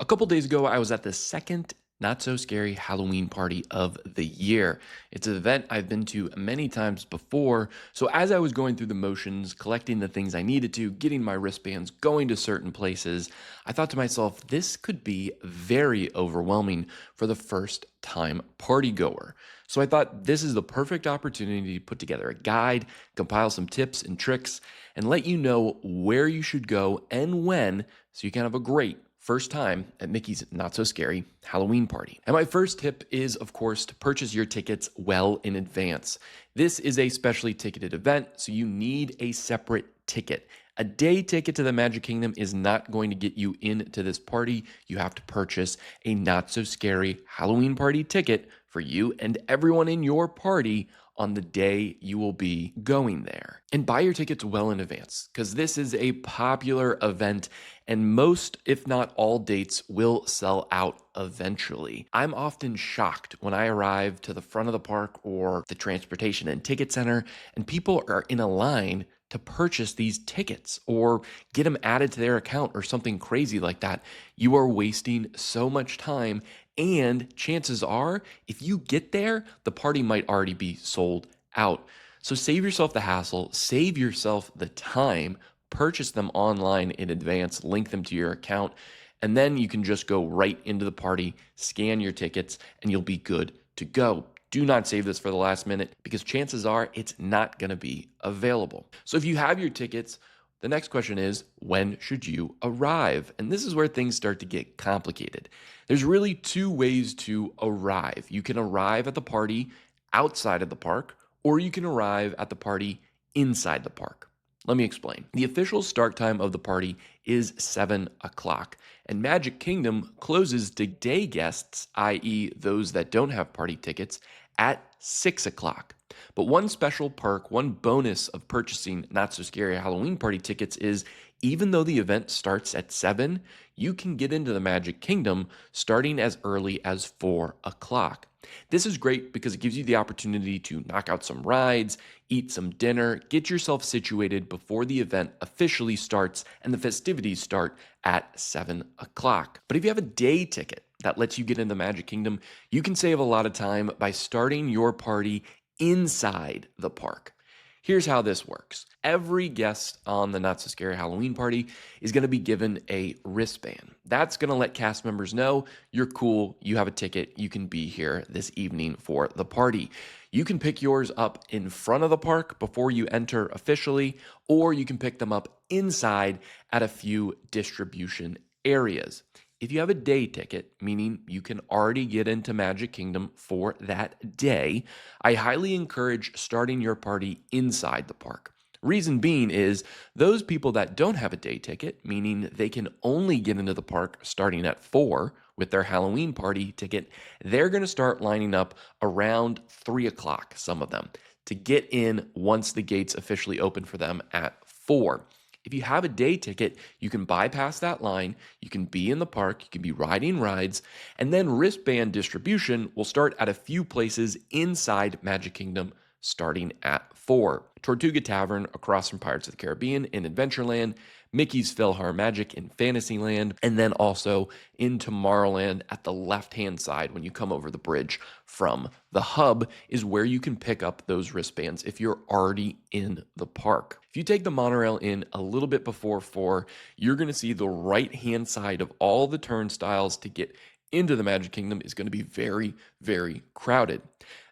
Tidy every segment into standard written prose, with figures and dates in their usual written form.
A couple days ago, I was at the second Not So Scary Halloween party of the year. It's an event I've been to many times before. So, as I was going through the motions, collecting the things I needed to, getting my wristbands, going to certain places, I thought to myself, this could be very overwhelming for the first time party goer. So, I thought this is the perfect opportunity to put together a guide, compile some tips and tricks, and let you know where you should go and when so you can have a great first time at Mickey's Not So Scary Halloween party. And my first tip is, of course, to purchase your tickets well in advance. This is a specially ticketed event, so you need a separate ticket. A day ticket to the Magic Kingdom is not going to get you into this party. You have to purchase a Not So Scary Halloween party ticket for you and everyone in your party on the day you will be going there. And buy your tickets well in advance because this is a popular event and most, if not all, dates will sell out eventually. I'm often shocked when I arrive to the front of the park or the transportation and ticket center and people are in a line to purchase these tickets or get them added to their account or something crazy like that. You are wasting so much time, and chances are, if you get there, the party might already be sold out. So save yourself the hassle, save yourself the time, purchase them online in advance, link them to your account, and then you can just go right into the party, scan your tickets, and you'll be good to go. Do not save this for the last minute because chances are it's not going to be available. So if you have your tickets, the next question is, when should you arrive? And this is where things start to get complicated. There's really two ways to arrive. You can arrive at the party outside of the park, or you can arrive at the party inside the park. Let me explain. The official start time of the party is 7 o'clock, and Magic Kingdom closes to day guests, i.e., those that don't have party tickets, at 6 o'clock. But one special perk, one bonus of purchasing Not So Scary Halloween party tickets is even though the event starts at 7, you can get into the Magic Kingdom starting as early as 4 o'clock. This is great because it gives you the opportunity to knock out some rides, eat some dinner, get yourself situated before the event officially starts and the festivities start at 7 o'clock. But if you have a day ticket that lets you get into the Magic Kingdom, you can save a lot of time by starting your party inside the park. Here's how this works. Every guest on the Not So Scary Halloween party is going to be given a wristband. That's going to let cast members know you're cool, you have a ticket, you can be here this evening for the party. You can pick yours up in front of the park before you enter officially, or you can pick them up inside at a few distribution areas. If you have a day ticket, meaning you can already get into Magic Kingdom for that day, I highly encourage starting your party inside the park. Reason being is those people that don't have a day ticket, meaning they can only get into the park starting at 4 with their Halloween party ticket, they're going to start lining up around 3 o'clock, some of them, to get in once the gates officially open for them at 4. If you have a day ticket, you can bypass that line, you can be in the park, you can be riding rides, and then wristband distribution will start at a few places inside Magic Kingdom starting at 4. Tortuga Tavern across from Pirates of the Caribbean in Adventureland, Mickey's PhilharMagic in Fantasyland, and then also in Tomorrowland at the left-hand side when you come over the bridge from the hub is where you can pick up those wristbands if you're already in the park. If you take the monorail in a little bit before 4, you're going to see the right-hand side of all the turnstiles to get into the Magic Kingdom is going to be very, very crowded.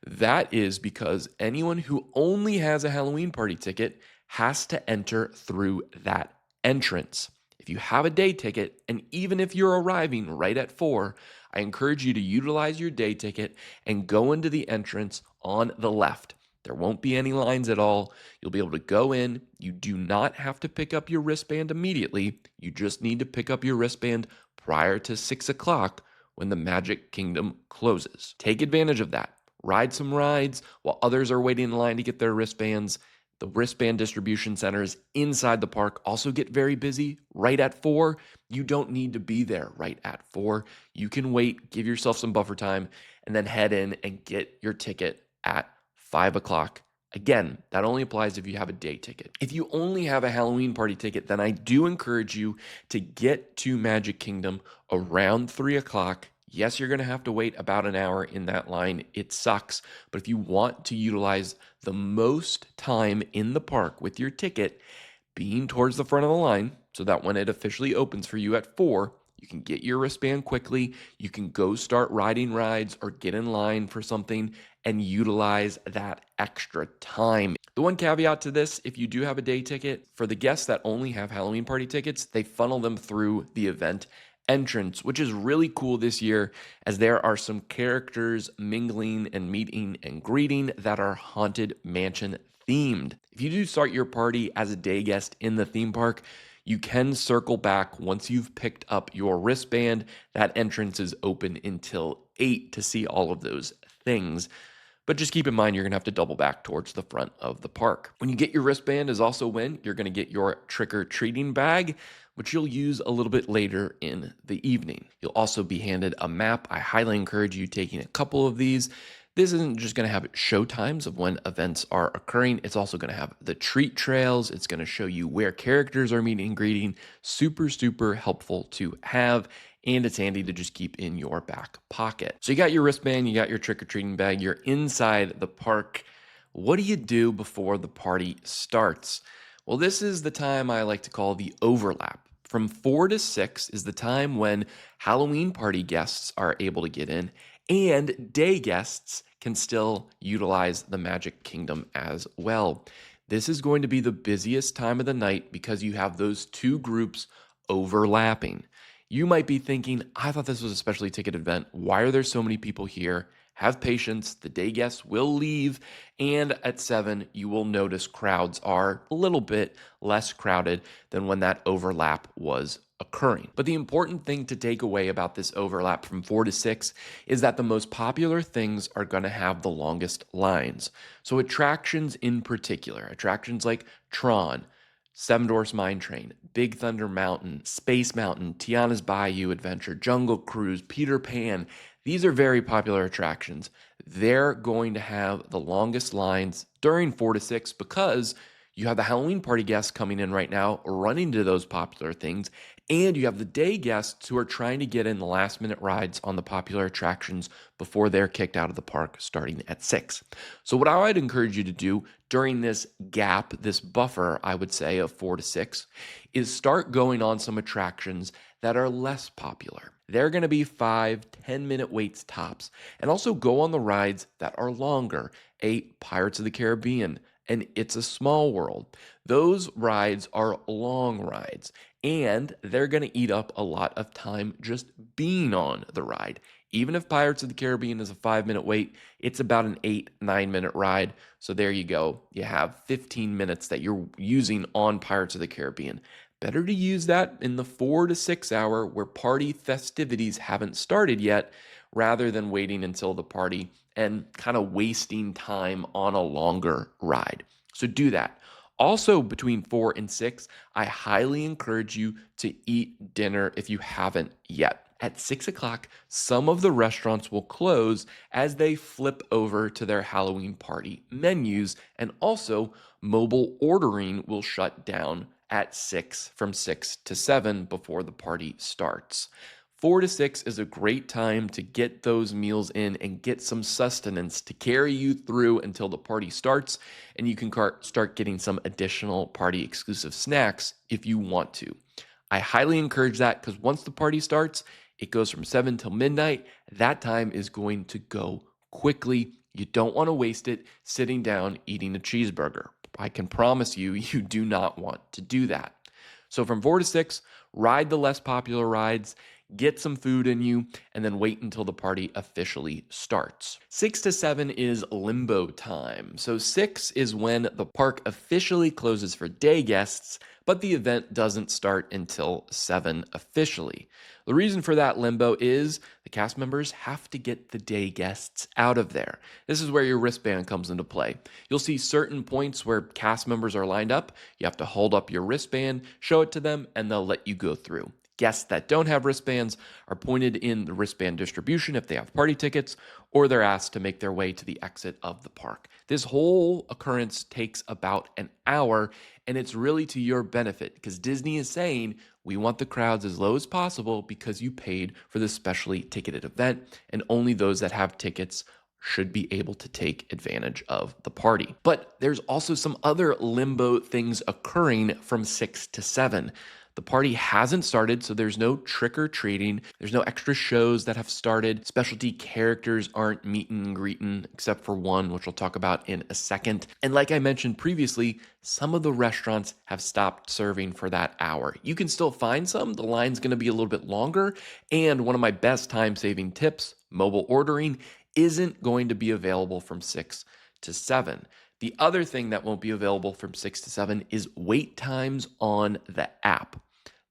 That is because anyone who only has a Halloween party ticket has to enter through that entrance. If you have a day ticket, and even if you're arriving right at 4, I encourage you to utilize your day ticket and go into the entrance on the left. There won't be any lines at all. You'll be able to go in. You do not have to pick up your wristband immediately. You just need to pick up your wristband prior to 6 o'clock when the Magic Kingdom closes. Take advantage of that. Ride some rides while others are waiting in line to get their wristbands. The wristband distribution centers inside the park also get very busy right at 4. You don't need to be there right at 4. You can wait, give yourself some buffer time, and then head in and get your ticket at 5 o'clock Again, that only applies if you have a day ticket. If you only have a Halloween party ticket, then I do encourage you to get to Magic Kingdom around 3 o'clock. Yes, you're going to have to wait about an hour in that line. It sucks. But if you want to utilize the most time in the park with your ticket, being towards the front of the line so that when it officially opens for you at 4, you can get your wristband quickly. You can go start riding rides or get in line for something and utilize that extra time. The one caveat to this, if you do have a day ticket, for the guests that only have Halloween party tickets, they funnel them through the event entrance, which is really cool this year as there are some characters mingling and meeting and greeting that are Haunted Mansion themed. If you do start your party as a day guest in the theme park, you can circle back once you've picked up your wristband. That entrance is open until 8 to see all of those things. But just keep in mind, you're going to have to double back towards the front of the park. When you get your wristband is also when you're going to get your trick-or-treating bag, which you'll use a little bit later in the evening. You'll also be handed a map. I highly encourage you taking a couple of these. This isn't just going to have show times of when events are occurring. It's also going to have the treat trails. It's going to show you where characters are meeting and greeting. Super, super helpful to have. And it's handy to just keep in your back pocket. So you got your wristband, you got your trick-or-treating bag, you're inside the park. What do you do before the party starts? Well, this is the time I like to call the overlap. From 4 to 6 is the time when Halloween party guests are able to get in, and day guests can still utilize the Magic Kingdom as well. This is going to be the busiest time of the night because you have those two groups overlapping. You might be thinking, I thought this was a specially ticketed event. Why are there so many people here? Have patience. The day guests will leave. And at 7, you will notice crowds are a little bit less crowded than when that overlap was occurring. But the important thing to take away about this overlap from 4 to 6 is that the most popular things are going to have the longest lines. So attractions in particular, attractions like Tron, Seven Dwarfs Mine Train, Big Thunder Mountain, Space Mountain, Tiana's Bayou Adventure, Jungle Cruise, Peter Pan. These are very popular attractions. They're going to have the longest lines during 4 to 6 because you have the Halloween party guests coming in right now, running to those popular things, and you have the day guests who are trying to get in the last minute rides on the popular attractions before they're kicked out of the park starting at 6. So what I would encourage you to do during this gap, this buffer, I would say, of 4 to 6, is start going on some attractions that are less popular. They're going to be 5-10 minute waits tops, and also go on the rides that are longer. Pirates of the Caribbean, and It's a Small World. Those rides are long rides, and they're going to eat up a lot of time just being on the ride. Even if Pirates of the Caribbean is a 5-minute wait, it's about an 8-9 minute ride. So there you go. You have 15 minutes that you're using on Pirates of the Caribbean. Better to use that in the 4 to 6 hour where party festivities haven't started yet, rather than waiting until the party and kind of wasting time on a longer ride. So do that. Also, between 4 and 6, I highly encourage you to eat dinner if you haven't yet. At 6 o'clock, some of the restaurants will close as they flip over to their Halloween party menus, and also mobile ordering will shut down at 6 from 6 to 7 before the party starts. 4 to 6 is a great time to get those meals in and get some sustenance to carry you through until the party starts, and you can start getting some additional party exclusive snacks if you want to. I highly encourage that because once the party starts, it goes from 7 till midnight. That time is going to go quickly. You don't want to waste it sitting down eating a cheeseburger. I can promise you, you do not want to do that. So from 4 to 6, ride the less popular rides, get some food in you, and then wait until the party officially starts. 6 to 7 is limbo time. So 6 is when the park officially closes for day guests, but the event doesn't start until 7 officially. The reason for that limbo is the cast members have to get the day guests out of there. This is where your wristband comes into play. You'll see certain points where cast members are lined up. You have to hold up your wristband, show it to them, and they'll let you go through. Guests that don't have wristbands are pointed in the wristband distribution if they have party tickets, or they're asked to make their way to the exit of the park. This whole occurrence takes about an hour, and it's really to your benefit because Disney is saying we want the crowds as low as possible because you paid for this specially ticketed event, and only those that have tickets should be able to take advantage of the party. But there's also some other limbo things occurring from 6 to 7. The party hasn't started, so there's no trick or treating. There's no extra shows that have started. Specialty characters aren't meeting and greeting, except for one, which we'll talk about in a second. And like I mentioned previously, some of the restaurants have stopped serving for that hour. You can still find some. The line's going to be a little bit longer. And one of my best time-saving tips, mobile ordering, isn't going to be available from 6 to 7. The other thing that won't be available from 6 to 7 is wait times on the app.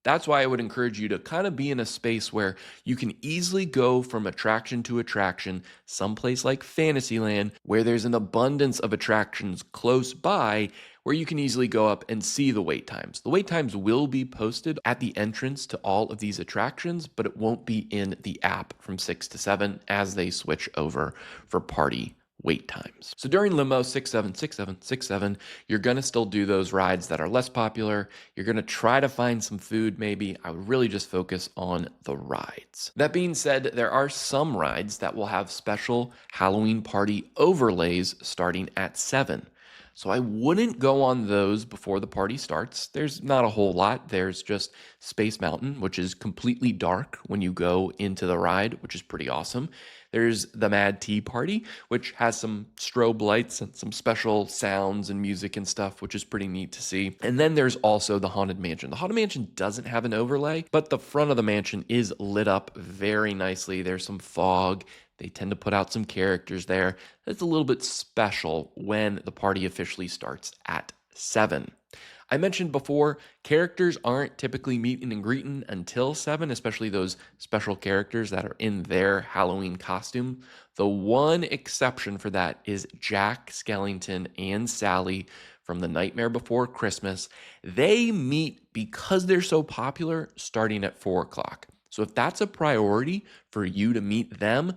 That's why I would encourage you to kind of be in a space where you can easily go from attraction to attraction, someplace like Fantasyland, where there's an abundance of attractions close by, where you can easily go up and see the wait times. The wait times will be posted at the entrance to all of these attractions, but it won't be in the app from 6 to 7 as they switch over for party wait times. So during Limbo 6, 7, 6, 7, 6, 7, you're going to still do those rides that are less popular. You're going to try to find some food maybe. I would really just focus on the rides. That being said, there are some rides that will have special Halloween party overlays starting at 7. So I wouldn't go on those before the party starts. There's not a whole lot. There's just Space Mountain, which is completely dark when you go into the ride, which is pretty awesome. There's the Mad Tea Party, which has some strobe lights and some special sounds and music and stuff, which is pretty neat to see. And then there's also the Haunted Mansion. The Haunted Mansion doesn't have an overlay, but the front of the mansion is lit up very nicely. There's some fog. They tend to put out some characters there. It's a little bit special when the party officially starts at 7. I mentioned before, characters aren't typically meeting and greeting until 7, especially those special characters that are in their Halloween costume. The one exception for that is Jack Skellington and Sally from The Nightmare Before Christmas. They meet because they're so popular starting at 4 o'clock. So if that's a priority for you to meet them,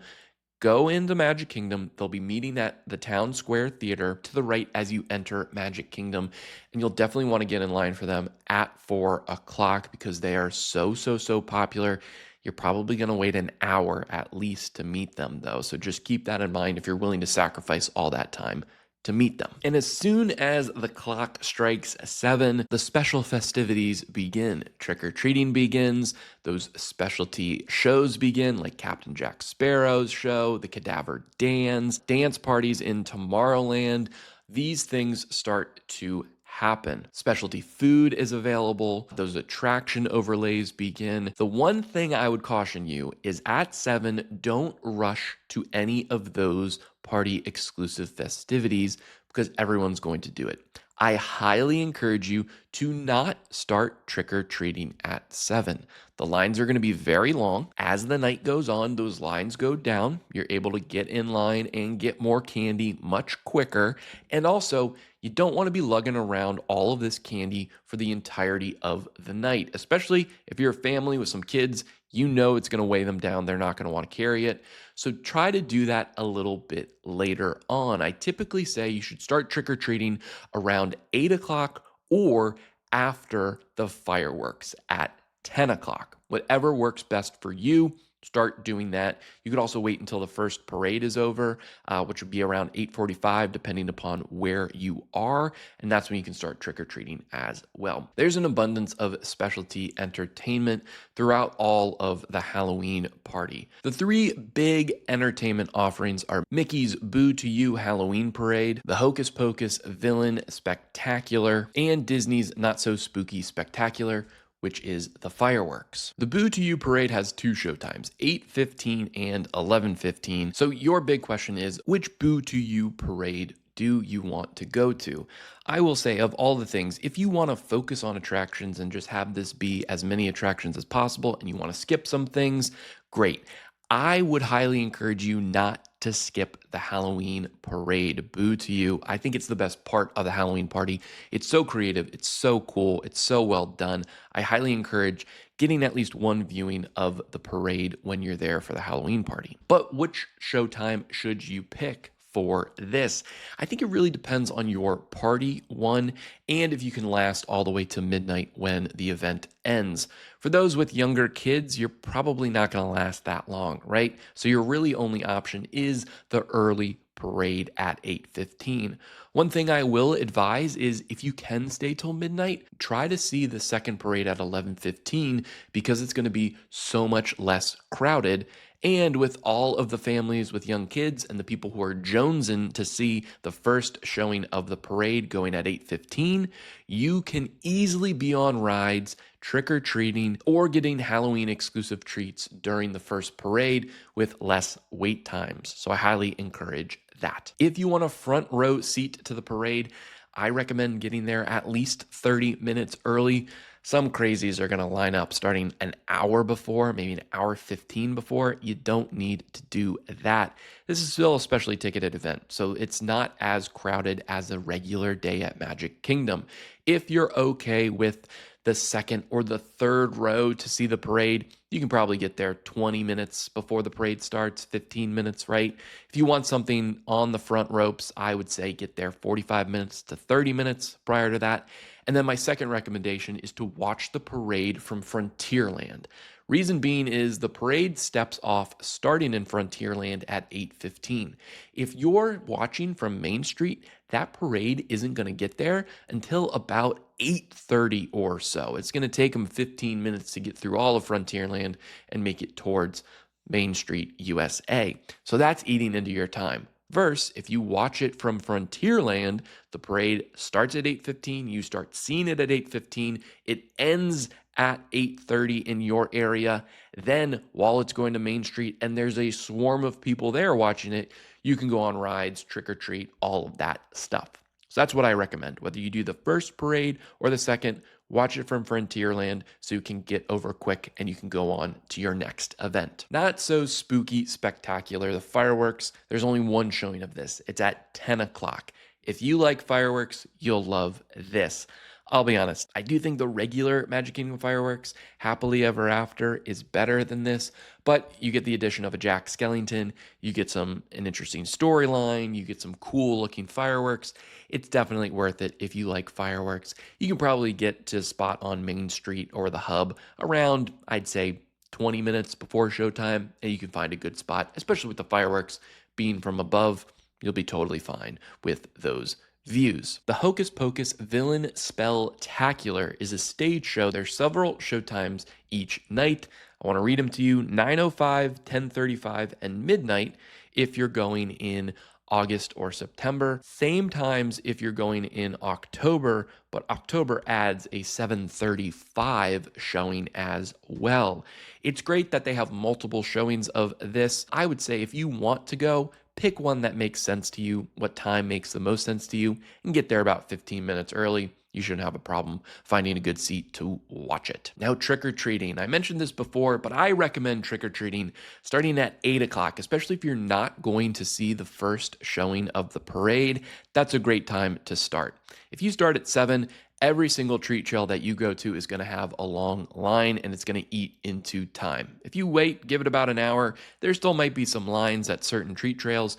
go into Magic Kingdom. They'll be meeting at the Town Square Theater to the right as you enter Magic Kingdom. And you'll definitely want to get in line for them at 4 o'clock because they are so popular. You're probably going to wait an hour at least to meet them, though. So just keep that in mind if you're willing to sacrifice all that time to meet them. And as soon as the clock strikes 7, the special festivities begin. Trick-or-treating begins, those specialty shows begin, like Captain Jack Sparrow's show, the Cadaver Dance parties in Tomorrowland. These things start to happen. Specialty food is available. Those attraction overlays begin. The one thing I would caution you is at 7, don't rush to any of those party exclusive festivities because everyone's going to do it. I highly encourage you to not start trick-or-treating at 7. The lines are going to be very long. As the night goes on, those lines go down. You're able to get in line and get more candy much quicker. And also, you don't want to be lugging around all of this candy for the entirety of the night, especially if you're a family with some kids. You know it's going to weigh them down. They're not going to want to carry it. So try to do that a little bit later on. I typically say you should start trick-or-treating around 8 o'clock or after the fireworks at 10 o'clock. Whatever works best for you, start doing that. You could also wait until the first parade is over, which would be around 8:45, depending upon where you are. And that's when you can start trick-or-treating as well. There's an abundance of specialty entertainment throughout all of the Halloween party. The 3 big entertainment offerings are Mickey's Boo to You Halloween Parade, the Hocus Pocus Villain Spectacular, and Disney's Not So Spooky Spectacular, which is the fireworks. The Boo to You parade has 2 showtimes, 8:15 and 11:15. So your big question is, which Boo to You parade do you want to go to? I will say, of all the things, if you want to focus on attractions and just have this be as many attractions as possible and you want to skip some things, great. I would highly encourage you not to skip the Halloween parade. Boo to you. I think it's the best part of the Halloween party. It's so creative, it's so cool, it's so well done. I highly encourage getting at least one viewing of the parade when you're there for the Halloween party. But which showtime should you pick for this? I think it really depends on your party, one, and if you can last all the way to midnight when the event ends. For those with younger kids, you're probably not going to last that long, right? So your really only option is the early parade at 8:15. One thing I will advise is if you can stay till midnight, try to see the second parade at 11:15 because it's going to be so much less crowded. And with all of the families with young kids and the people who are jonesing to see the first showing of the parade going at 8:15, you can easily be on rides, trick or treating, or getting Halloween exclusive treats during the first parade with less wait times. So I highly encourage that. If you want a front row seat to the parade, I recommend getting there at least 30 minutes early. Some crazies are going to line up starting an hour before, maybe an hour 15 before. You don't need to do that. This is still a specially ticketed event, so it's not as crowded as a regular day at Magic Kingdom. If you're okay with the second or the third row to see the parade, you can probably get there 20 minutes before the parade starts, 15 minutes, right? If you want something on the front ropes, I would say get there 45 minutes to 30 minutes prior to that. And then my second recommendation is to watch the parade from Frontierland. Reason being is the parade steps off starting in Frontierland at 8:15. If you're watching from Main Street, that parade isn't going to get there until about 8:30 or so. It's going to take them 15 minutes to get through all of Frontierland and make it towards Main Street, USA. So that's eating into your time. Versus, if you watch it from Frontierland, the parade starts at 8:15, you start seeing it at 8:15, it ends at 8:30 in your area. Then, while it's going to Main Street and there's a swarm of people there watching it, you can go on rides, trick or treat, all of that stuff. So that's what I recommend. Whether you do the first parade or the second, watch it from Frontierland so you can get over quick and you can go on to your next event. Not so spooky, spectacular. The fireworks, there's only one showing of this. It's at 10 o'clock. If you like fireworks, you'll love this. I'll be honest, I do think the regular Magic Kingdom fireworks, Happily Ever After, is better than this, but you get the addition of a Jack Skellington, you get an interesting storyline, you get some cool looking fireworks. It's definitely worth it if you like fireworks. You can probably get to a spot on Main Street or the Hub around, I'd say, 20 minutes before showtime, and you can find a good spot, especially with the fireworks being from above. You'll be totally fine with those views. The Hocus Pocus Villain Spelltacular is a stage show. There's several showtimes each night. I want to read them to you: 9:05, 10:35, and midnight if you're going in August or September. Same times if you're going in October, but October adds a 7:35 showing as well. It's great that they have multiple showings of this. I would say if you want to go, pick one that makes sense to you, what time makes the most sense to you, and get there about 15 minutes early. You shouldn't have a problem finding a good seat to watch it. Now, trick-or-treating. I mentioned this before, but I recommend trick-or-treating starting at 8 o'clock, especially if you're not going to see the first showing of the parade. That's a great time to start. If you start at 7, every single treat trail that you go to is going to have a long line and it's going to eat into time. If you wait, give it about an hour, there still might be some lines at certain treat trails,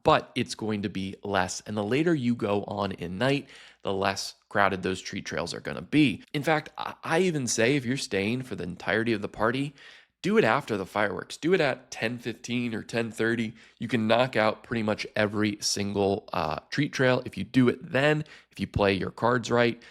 but it's going to be less. And the later you go on in night, the less crowded those treat trails are going to be. In fact, I even say if you're staying for the entirety of the party, do it after the fireworks. Do it at 10:15 or 10:30. You can knock out pretty much every single treat trail if you do it then, if you play your cards right,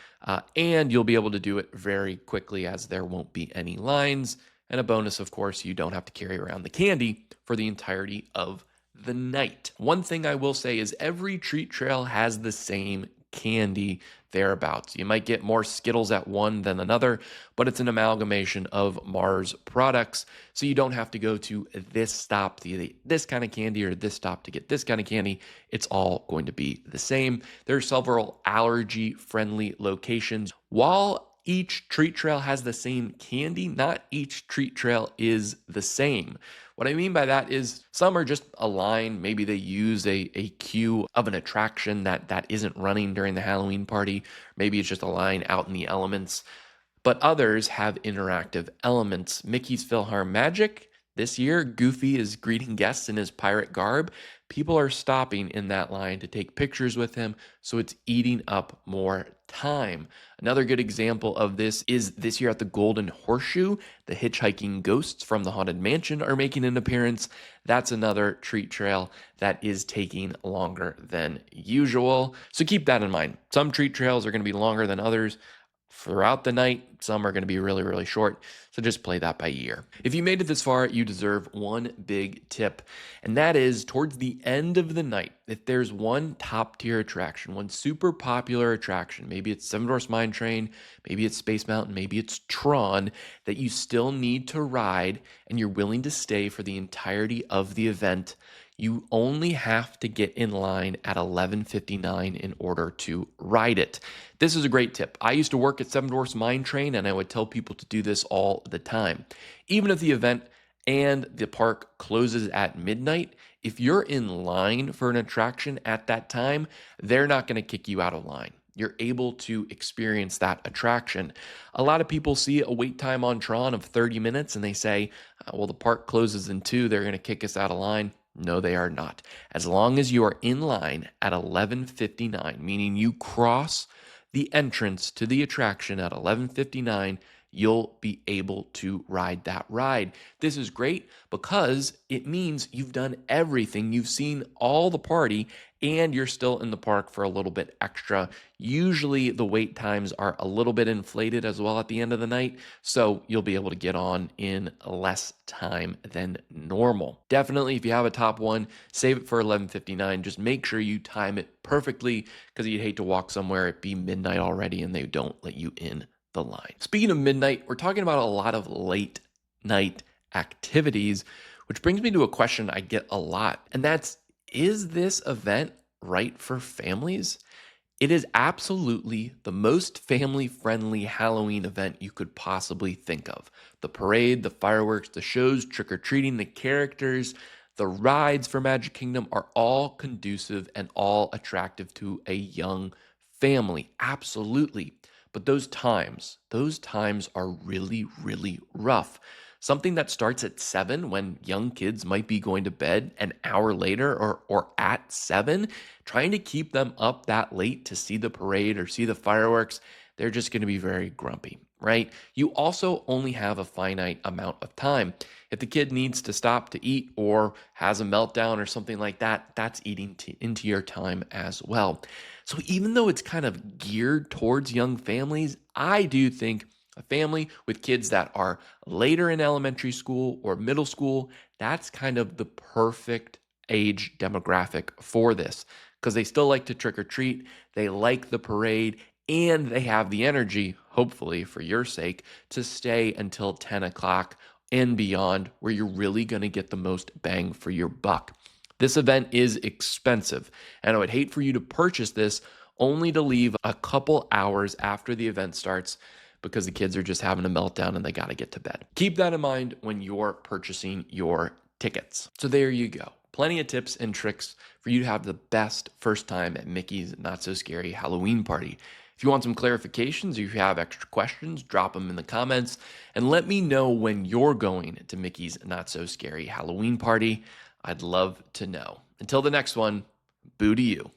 and you'll be able to do it very quickly as there won't be any lines. And a bonus, of course, you don't have to carry around the candy for the entirety of the night. One thing I will say is every treat trail has the same candy thereabouts. You might get more Skittles at one than another, but it's an amalgamation of Mars products. So you don't have to go to this stop to get this kind of candy or this stop to get this kind of candy. It's all going to be the same. There are several allergy-friendly locations. While each treat trail has the same candy, not each treat trail is the same. What I mean by that is some are just a line. Maybe they use a cue of an attraction that isn't running during the Halloween party. Maybe it's just a line out in the elements, but others have interactive elements. Mickey's Philhar Magic. This year, Goofy is greeting guests in his pirate garb. People are stopping in that line to take pictures with him, so it's eating up more time. Another good example of this is this year at the Golden Horseshoe. The hitchhiking ghosts from the Haunted Mansion are making an appearance. That's another treat trail that is taking longer than usual. So keep that in mind. Some treat trails are going to be longer than others throughout the night. Some are going to be really, really short. So just play that by ear. If you made it this far, you deserve one big tip. And that is towards the end of the night, if there's one top tier attraction, one super popular attraction, maybe it's Seven Dwarfs Mine Train, maybe it's Space Mountain, maybe it's Tron, that you still need to ride and you're willing to stay for the entirety of the event, you only have to get in line at 11:59 in order to ride it. This is a great tip. I used to work at Seven Dwarfs Mine Train, and I would tell people to do this all the time. Even if the event and the park closes at midnight, if you're in line for an attraction at that time, they're not going to kick you out of line. You're able to experience that attraction. A lot of people see a wait time on Tron of 30 minutes and they say, well, the park closes in 2, they're going to kick us out of line. No, they are not. As long as you are in line at 11:59, meaning you cross the entrance to the attraction at 11:59, you'll be able to ride that ride. This is great because it means you've done everything. You've seen all the party and you're still in the park for a little bit extra. Usually the wait times are a little bit inflated as well at the end of the night, so you'll be able to get on in less time than normal. Definitely, if you have a top one, save it for 11:59. Just make sure you time it perfectly because you'd hate to walk somewhere, it be midnight already, and they don't let you in the line. Speaking of midnight, we're talking about a lot of late night activities, which brings me to a question I get a lot, and that's, is this event right for families? It is absolutely the most family friendly Halloween event you could possibly think of. The parade, the fireworks, the shows, trick or treating, the characters, the rides for Magic Kingdom are all conducive and all attractive to a young family. Absolutely. But those times are really, really rough. Something that starts at 7 when young kids might be going to bed an hour later or at 7, trying to keep them up that late to see the parade or see the fireworks, they're just going to be very grumpy, right? You also only have a finite amount of time. If the kid needs to stop to eat or has a meltdown or something like that, that's eating into your time as well. So even though it's kind of geared towards young families, I do think a family with kids that are later in elementary school or middle school, that's kind of the perfect age demographic for this because they still like to trick or treat, they like the parade, and they have the energy, hopefully for your sake, to stay until 10 o'clock and beyond, where you're really going to get the most bang for your buck. This event is expensive, and I would hate for you to purchase this only to leave a couple hours after the event starts because the kids are just having a meltdown and they got to get to bed. Keep that in mind when you're purchasing your tickets. So there you go. Plenty of tips and tricks for you to have the best first time at Mickey's Not So Scary Halloween Party. If you want some clarifications or if you have extra questions, drop them in the comments and let me know when you're going to Mickey's Not So Scary Halloween Party. I'd love to know. Until the next one, boo to you.